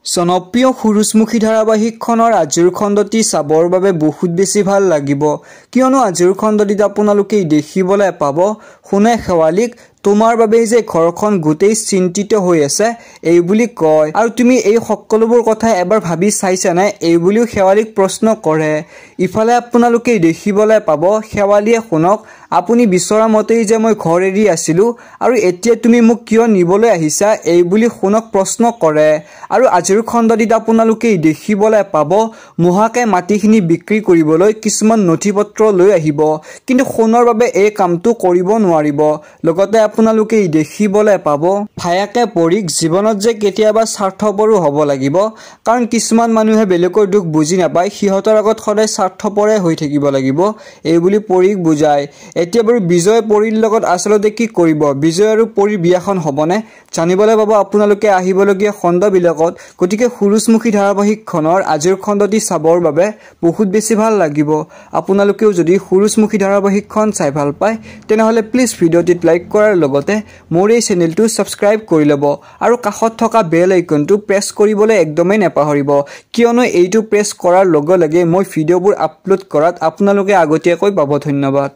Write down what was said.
জনপ্ৰিয় সূৰুযমুখী ধাৰাবাহিকখনৰ আজিৰ খণ্ডটি চাবৰ বাবে বহুত বেছি ভাল লাগিব কিয়নো আজিৰ খণ্ডটিত আপোনালোকে দেখিবলৈ পাব শুনে শেৱালিক তোমাৰ বাবে যে ঘৰখন গোটেই চিন্তিত হৈ আছে এই বুলি কয় আৰু তুমি এই সকলোবোৰ কথা এবাৰ ভাবি চাইছা না এই বুলিও শেৱালিক প্ৰশ্ন কৰে ইফালে আপোনালোকে দেখিবলৈ পাব শেৱালিয়ে শুনক আপুনি বিচৰা মতেই যে মই ঘৰ এৰি আছিলো আৰু এতিয়া তুমি মোক কিয় নিবলৈ আহিছা এই বুলি শুনক প্ৰশ্ন কৰে আৰু আজিৰ খণ্ডটিত আপোনালোকে দেখিবলৈ পাব মুহাকে মাটিখিনি বিক্ৰী কৰিবলৈ কিছুমান নথিপত্ৰ লৈ আহিব কিন্তু শুনৰ বাবে এই কামটো কৰিব নোৱাৰিব লগতে আপোনালোকে দেখিবলৈ পাব ভায়াকে পৰীক জীৱনত যে কেতিয়াবা স্বাৰ্থপৰো হ'ব লাগিব কাৰণ কিছুমান মানুহে বেলেগৰ দুখ বুজি নাপায় সিহঁতৰ আগত সদায় স্বাৰ্থপৰে হৈ থাকিব লাগিব এই বুলি পৰীক বুজায় এতিয়া বাৰু বিজয় পৰীৰ লগত আসলতে কি কৰিব বিজয় আৰু পৰীৰ বিয়াখন হ'বনে জানিবলৈ পাব আপোনালোকে আহিবলগীয়া খণ্ডবিলাকত গতিকে সূৰুযমুখী ধাৰাবাহিকখনৰ আজিৰ খণ্ডটি চাবৰ বাবে বহুত বেছি ভাল লাগিব আপোনালোকেও যদি সূৰুযমুখী ধাৰাবাহিকখন চাই ভাল পায় তেনেহলে প্লিজ ভিডিঅ'টিত লাইক কৰাৰ লগতে মোৰ এই চেনেলটো সাবস্ক্ৰাইব কৰি ল'ব আৰু কাষত থকা বেল আইকনটো প্ৰেছ কৰিবলৈ একদমেই নাপাহৰিব কিয়নো এইটো প্ৰেছ কৰাৰ লগে লগে মই ভিডিঅ'বোৰ আপলোড কৰাত আপোনালোকে আগতীয়াকৈ পাব ধন্যবাদ